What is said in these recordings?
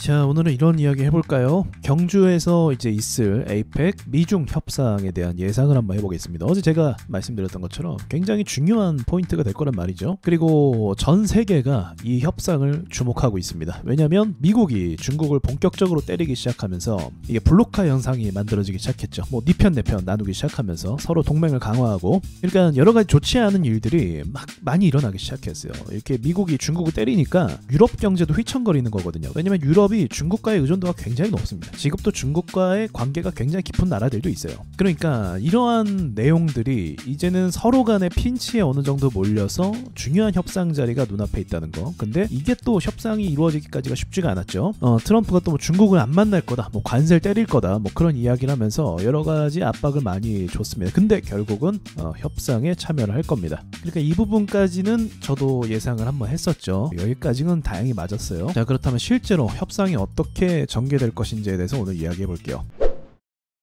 자, 오늘은 이런 이야기 해볼까요? 경주에서 이제 있을 에이펙 미중 협상에 대한 예상을 한번 해보겠습니다. 어제 제가 말씀드렸던 것처럼 굉장히 중요한 포인트가 될 거란 말이죠. 그리고 전 세계가 이 협상을 주목하고 있습니다. 왜냐하면 미국이 중국을 본격적으로 때리기 시작하면서 이게 블록화 현상이 만들어지기 시작했죠. 뭐 네 편 내 편 나누기 시작하면서 서로 동맹을 강화하고, 그러니까 여러 가지 좋지 않은 일들이 막 많이 일어나기 시작했어요. 이렇게 미국이 중국을 때리니까 유럽 경제도 휘청거리는 거거든요. 왜냐면 유럽이 중국과의 의존도가 굉장히 높습니다. 지금도 중국과의 관계가 굉장히 깊은 나라들도 있어요. 그러니까 이러한 내용들이 이제는 서로 간의 핀치에 어느 정도 몰려서 중요한 협상 자리가 눈앞에 있다는 거. 근데 이게 또 협상이 이루어지기까지가 쉽지가 않았죠. 트럼프가 또 뭐 중국을 안 만날 거다, 뭐 관세를 때릴 거다, 뭐 그런 이야기를 하면서 여러 가지 압박을 많이 줬습니다. 근데 결국은 협상에 참여를 할 겁니다. 그러니까 이 부분까지는 저도 예상을 한번 했었죠. 여기까지는 다행히 맞았어요. 자, 그렇다면 실제로 협상이 어떻게 전개될 것인지에 대해서 오늘 이야기해 볼게요.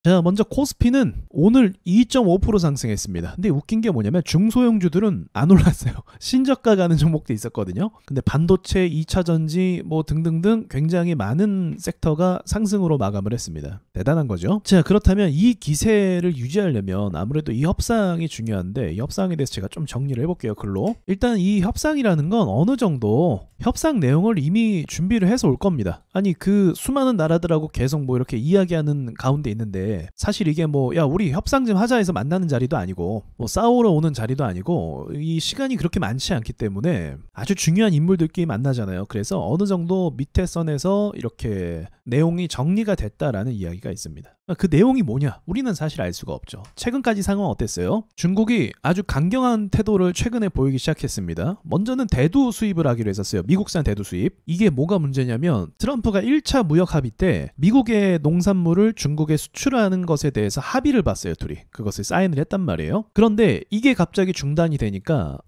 자, 먼저 코스피는 오늘 2.5% 상승했습니다. 근데 웃긴 게 뭐냐면 중소형주들은 안 올랐어요. 신저가 가는 종목도 있었거든요. 근데 반도체, 2차전지 뭐 등등등 굉장히 많은 섹터가 상승으로 마감을 했습니다. 대단한 거죠. 자, 그렇다면 이 기세를 유지하려면 아무래도 이 협상이 중요한데, 이 협상에 대해서 제가 좀 정리를 해볼게요. 글로. 일단 이 협상이라는 건 어느 정도 협상 내용을 이미 준비를 해서 올 겁니다. 아니, 그 수많은 나라들하고 계속 뭐 이렇게 이야기하는 가운데 있는데, 사실 이게 뭐 야 우리 협상 좀 하자 해서 만나는 자리도 아니고 뭐 싸우러 오는 자리도 아니고 이 시간이 그렇게 많지 않기 때문에 아주 중요한 인물들끼리 만나잖아요. 그래서 어느 정도 밑에 선에서 이렇게 내용이 정리가 됐다라는 이야기가 있습니다. 그 내용이 뭐냐? 우리는 사실 알 수가 없죠. 최근까지 상황 어땠어요? 중국이 아주 강경한 태도를 최근에 보이기 시작했습니다. 먼저는 대두 수입을 하기로 했었어요. 미국산 대두 수입. 이게 뭐가 문제냐면 트럼프가 1차 무역 합의 때 미국의 농산물을 중국에 수출하는 것에 대해서 합의를 봤어요. 둘이. 그것을 사인을 했단 말이에요. 그런데 이게 갑자기 중단이 되니까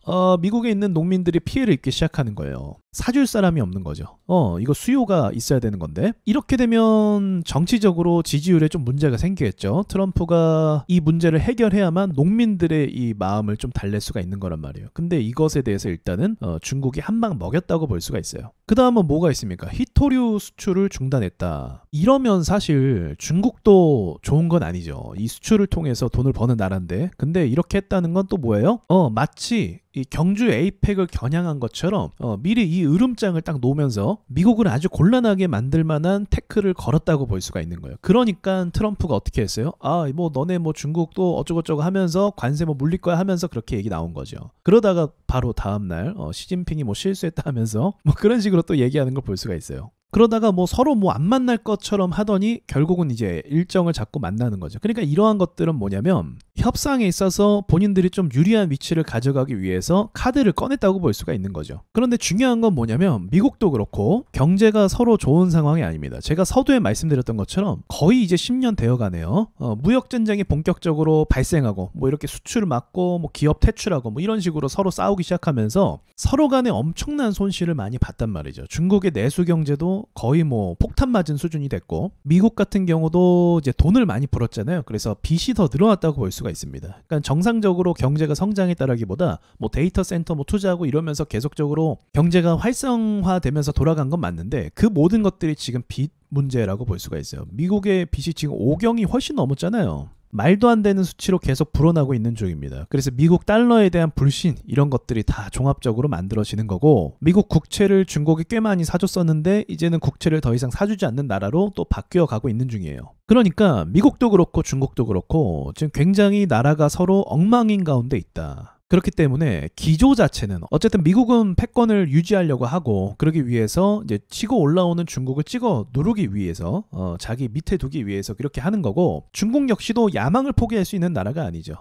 미국에 있는 농민들이 피해를 입기 시작하는 거예요. 사줄 사람이 없는 거죠. 이거 수요가 있어야 되는 건데. 이렇게 되면 정치적으로 지지율에 좀 문제가 생기겠죠. 트럼프가 이 문제를 해결해야만 농민들의 이 마음을 좀 달랠 수가 있는 거란 말이에요. 근데 이것에 대해서 일단은 중국이 한 방 먹였다고 볼 수가 있어요. 그 다음은 뭐가 있습니까? 히토류 수출을 중단했다. 이러면 사실 중국도 좋은 건 아니죠. 이 수출을 통해서 돈을 버는 나라인데. 근데 이렇게 했다는 건 또 뭐예요? 마치 이 경주 에이펙을 겨냥한 것처럼 미리 이 으름장을 딱 놓으면서 미국을 아주 곤란하게 만들 만한 태클을 걸었다고 볼 수가 있는 거예요. 그러니까 트럼프가 어떻게 했어요? 뭐 너네 뭐 중국도 어쩌고저쩌고 하면서 관세 뭐 물릴 거야 하면서 그렇게 얘기 나온 거죠. 그러다가 바로 다음날 시진핑이 뭐 실수했다 하면서 뭐 그런 식으로 또 얘기하는 걸 볼 수가 있어요. 그러다가 뭐 서로 뭐 안 만날 것처럼 하더니 결국은 이제 일정을 잡고 만나는 거죠. 그러니까 이러한 것들은 뭐냐면 협상에 있어서 본인들이 좀 유리한 위치를 가져가기 위해서 카드를 꺼냈다고 볼 수가 있는 거죠. 그런데 중요한 건 뭐냐면 미국도 그렇고 경제가 서로 좋은 상황이 아닙니다. 제가 서두에 말씀드렸던 것처럼 거의 이제 10년 되어 가네요. 무역 전쟁이 본격적으로 발생하고 뭐 이렇게 수출을 막고 뭐 기업 퇴출하고 뭐 이런 식으로 서로 싸우기 시작하면서 서로 간에 엄청난 손실을 많이 봤단 말이죠. 중국의 내수 경제도 거의 뭐 폭탄 맞은 수준이 됐고, 미국 같은 경우도 이제 돈을 많이 벌었잖아요. 그래서 빚이 더 늘어났다고 볼 수가 있습니다. 그러니까 정상적으로 경제가 성장했다라기보다 뭐 데이터 센터 뭐 투자하고 이러면서 계속적으로 경제가 활성화되면서 돌아간 건 맞는데, 그 모든 것들이 지금 빚 문제라고 볼 수가 있어요. 미국의 빚이 지금 5경이 훨씬 넘었잖아요. 말도 안 되는 수치로 계속 불어나고 있는 중입니다. 그래서 미국 달러에 대한 불신, 이런 것들이 다 종합적으로 만들어지는 거고, 미국 국채를 중국이 꽤 많이 사줬었는데 이제는 국채를 더 이상 사주지 않는 나라로 또 바뀌어 가고 있는 중이에요. 그러니까 미국도 그렇고 중국도 그렇고 지금 굉장히 나라가 서로 엉망인 가운데 있다. 그렇기 때문에 기조 자체는 어쨌든 미국은 패권을 유지하려고 하고, 그러기 위해서 이제 치고 올라오는 중국을 찍어 누르기 위해서 자기 밑에 두기 위해서 그렇게 하는 거고, 중국 역시도 야망을 포기할 수 있는 나라가 아니죠.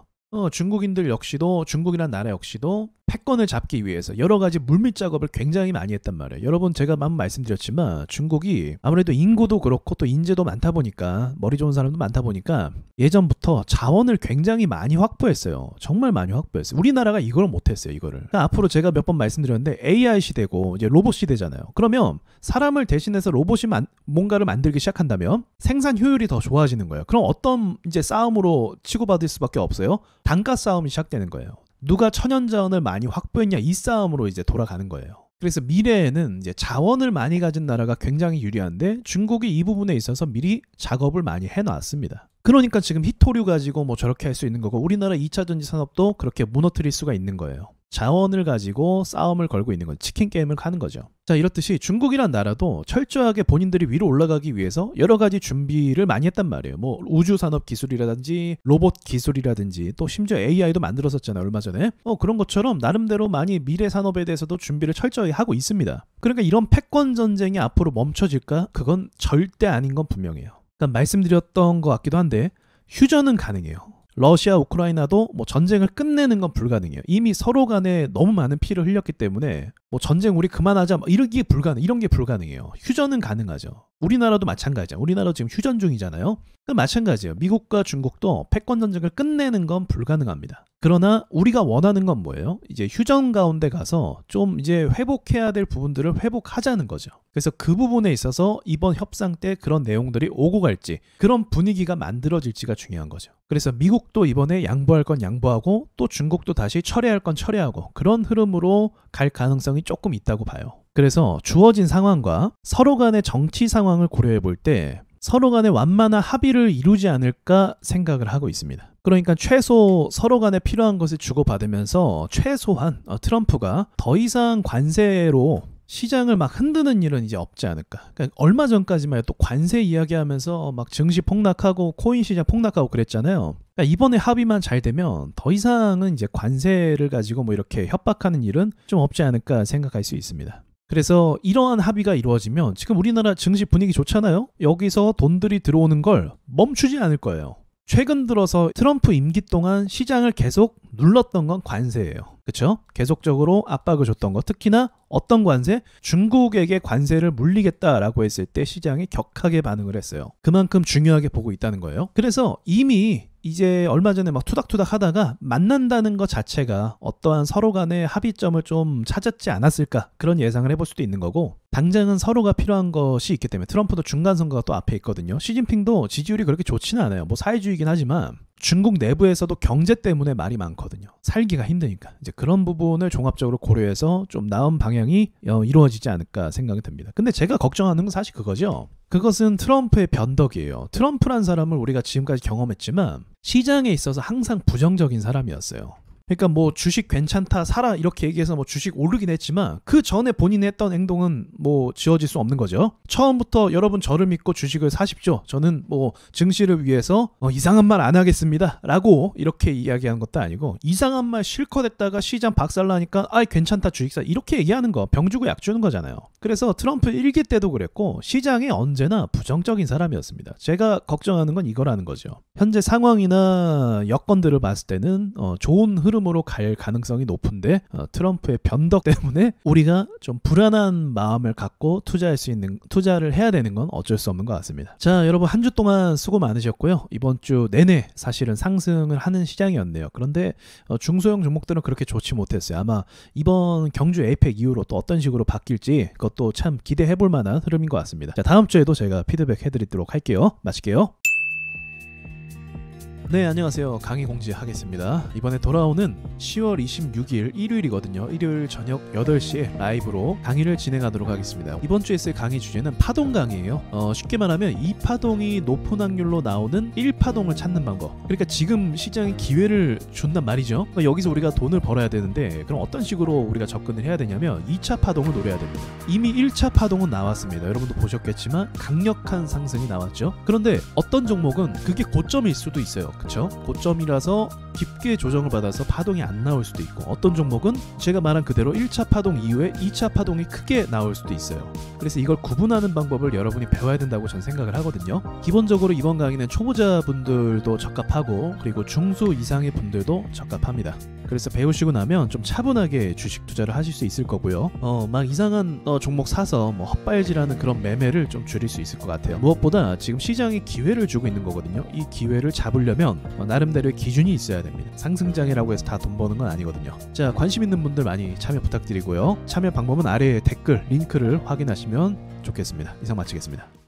중국인들 역시도, 중국이란 나라 역시도 패권을 잡기 위해서 여러 가지 물밑 작업을 굉장히 많이 했단 말이에요. 여러분, 제가 한번 말씀드렸지만 중국이 아무래도 인구도 그렇고 또 인재도 많다 보니까, 머리 좋은 사람도 많다 보니까 예전부터 자원을 굉장히 많이 확보했어요. 정말 많이 확보했어요. 우리나라가 이걸 못했어요. 이거를. 그러니까 앞으로 제가 몇 번 말씀드렸는데 AI 시대고 이제 로봇 시대잖아요. 그러면 사람을 대신해서 로봇이 뭔가를 만들기 시작한다면 생산 효율이 더 좋아지는 거예요. 그럼 어떤 이제 싸움으로 치고받을 수밖에 없어요? 단가 싸움이 시작되는 거예요. 누가 천연자원을 많이 확보했냐, 이 싸움으로 이제 돌아가는 거예요. 그래서 미래에는 이제 자원을 많이 가진 나라가 굉장히 유리한데 중국이 이 부분에 있어서 미리 작업을 많이 해놨습니다. 그러니까 지금 히토류 가지고 뭐 저렇게 할 수 있는 거고 우리나라 2차 전지 산업도 그렇게 무너뜨릴 수가 있는 거예요. 자원을 가지고 싸움을 걸고 있는 건 치킨 게임을 하는 거죠. 자, 이렇듯이 중국이란 나라도 철저하게 본인들이 위로 올라가기 위해서 여러 가지 준비를 많이 했단 말이에요. 뭐 우주 산업 기술이라든지 로봇 기술이라든지 또 심지어 AI도 만들었었잖아요, 얼마 전에. 그런 것처럼 나름대로 많이 미래 산업에 대해서도 준비를 철저히 하고 있습니다. 그러니까 이런 패권 전쟁이 앞으로 멈춰질까? 그건 절대 아닌 건 분명해요. 그러니까 말씀드렸던 것 같기도 한데 휴전은 가능해요. 러시아, 우크라이나도 뭐 전쟁을 끝내는 건 불가능해요. 이미 서로 간에 너무 많은 피를 흘렸기 때문에 뭐 전쟁 우리 그만하자 이런 게 불가능해요. 휴전은 가능하죠. 우리나라도 마찬가지야. 우리나라도 지금 휴전 중이잖아요. 마찬가지예요. 미국과 중국도 패권 전쟁을 끝내는 건 불가능합니다. 그러나 우리가 원하는 건 뭐예요? 이제 휴전 가운데 가서 좀 이제 회복해야 될 부분들을 회복하자는 거죠. 그래서 그 부분에 있어서 이번 협상 때 그런 내용들이 오고 갈지 그런 분위기가 만들어질지가 중요한 거죠. 그래서 미국도 이번에 양보할 건 양보하고 또 중국도 다시 철회할 건 철회하고 그런 흐름으로 갈 가능성이 조금 있다고 봐요. 그래서 주어진 상황과 서로 간의 정치 상황을 고려해 볼 때 서로 간에 완만한 합의를 이루지 않을까 생각을 하고 있습니다. 그러니까 최소 서로 간에 필요한 것을 주고받으면서 최소한 트럼프가 더 이상 관세로 시장을 막 흔드는 일은 이제 없지 않을까. 그러니까 얼마 전까지만 해도 또 관세 이야기하면서 막 증시 폭락하고 코인 시장 폭락하고 그랬잖아요. 그러니까 이번에 합의만 잘 되면 더 이상은 이제 관세를 가지고 뭐 이렇게 협박하는 일은 좀 없지 않을까 생각할 수 있습니다. 그래서 이러한 합의가 이루어지면 지금 우리나라 증시 분위기 좋잖아요. 여기서 돈들이 들어오는 걸 멈추지 않을 거예요. 최근 들어서 트럼프 임기 동안 시장을 계속 눌렀던 건 관세예요. 그렇죠? 계속적으로 압박을 줬던 거. 특히나 어떤 관세? 중국에게 관세를 물리겠다라고 했을 때 시장이 격하게 반응을 했어요. 그만큼 중요하게 보고 있다는 거예요. 그래서 이미 이제 얼마 전에 막 투닥투닥 하다가 만난다는 것 자체가 어떠한 서로 간의 합의점을 좀 찾았지 않았을까 그런 예상을 해볼 수도 있는 거고 당장은 서로가 필요한 것이 있기 때문에 트럼프도 중간선거가 또 앞에 있거든요. 시진핑도 지지율이 그렇게 좋지는 않아요. 뭐 사회주의긴 하지만 중국 내부에서도 경제 때문에 말이 많거든요. 살기가 힘드니까. 이제 그런 부분을 종합적으로 고려해서 좀 나은 방향이 이루어지지 않을까 생각이 듭니다. 근데 제가 걱정하는 건 사실 그거죠. 그것은 트럼프의 변덕이에요. 트럼프란 사람을 우리가 지금까지 경험했지만 시장에 있어서 항상 부정적인 사람이었어요. 그러니까 뭐 주식 괜찮다 사라 이렇게 얘기해서 뭐 주식 오르긴 했지만 그 전에 본인이 했던 행동은 뭐 지워질 수 없는 거죠. 처음부터 여러분 저를 믿고 주식을 사십시오. 저는 뭐 증시를 위해서 이상한 말 안 하겠습니다 라고 이렇게 이야기하는 것도 아니고 이상한 말 실컷 했다가 시장 박살나니까 아이 괜찮다 주식 사 이렇게 얘기하는 거 병 주고 약 주는 거잖아요. 그래서 트럼프 1기 때도 그랬고 시장에 언제나 부정적인 사람이었습니다. 제가 걱정하는 건 이거라는 거죠. 현재 상황이나 여건들을 봤을 때는 좋은 흐름으로 갈 가능성이 높은데 트럼프의 변덕 때문에 우리가 좀 불안한 마음을 갖고 투자를 해야 되는 건 어쩔 수 없는 것 같습니다. 자, 여러분 한 주 동안 수고 많으셨고요. 이번 주 내내 사실은 상승을 하는 시장이었네요. 그런데 중소형 종목들은 그렇게 좋지 못했어요. 아마 이번 경주 에이펙 이후로 또 어떤 식으로 바뀔지 그것도 참 기대해 볼 만한 흐름인 것 같습니다. 자, 다음 주에도 제가 피드백 해드리도록 할게요. 마칠게요. 네, 안녕하세요. 강의 공지하겠습니다. 이번에 돌아오는 10월 26일 일요일이거든요. 일요일 저녁 8시에 라이브로 강의를 진행하도록 하겠습니다. 이번 주에 쓸 강의 주제는 파동 강의예요. 쉽게 말하면 이 파동이 높은 확률로 나오는 1파동을 찾는 방법. 그러니까 지금 시장이 기회를 준단 말이죠. 그러니까 여기서 우리가 돈을 벌어야 되는데 그럼 어떤 식으로 우리가 접근을 해야 되냐면 2차 파동을 노려야 됩니다. 이미 1차 파동은 나왔습니다. 여러분도 보셨겠지만 강력한 상승이 나왔죠. 그런데 어떤 종목은 그게 고점일 수도 있어요. 그쵸? 고점이라서 깊게 조정을 받아서 파동이 안 나올 수도 있고 어떤 종목은 제가 말한 그대로 1차 파동 이후에 2차 파동이 크게 나올 수도 있어요. 그래서 이걸 구분하는 방법을 여러분이 배워야 된다고 전 생각을 하거든요. 기본적으로 이번 강의는 초보자분들도 적합하고 그리고 중수 이상의 분들도 적합합니다. 그래서 배우시고 나면 좀 차분하게 주식 투자를 하실 수 있을 거고요. 막 이상한 종목 사서 뭐 헛발질하는 그런 매매를 좀 줄일 수 있을 것 같아요. 무엇보다 지금 시장이 기회를 주고 있는 거거든요. 이 기회를 잡으려면 나름대로의 기준이 있어야 됩니다. 상승장이라고 해서 다 돈 버는 건 아니거든요. 자, 관심 있는 분들 많이 참여 부탁드리고요. 참여 방법은 아래에 댓글 링크를 확인하시면 좋겠습니다. 이상 마치겠습니다.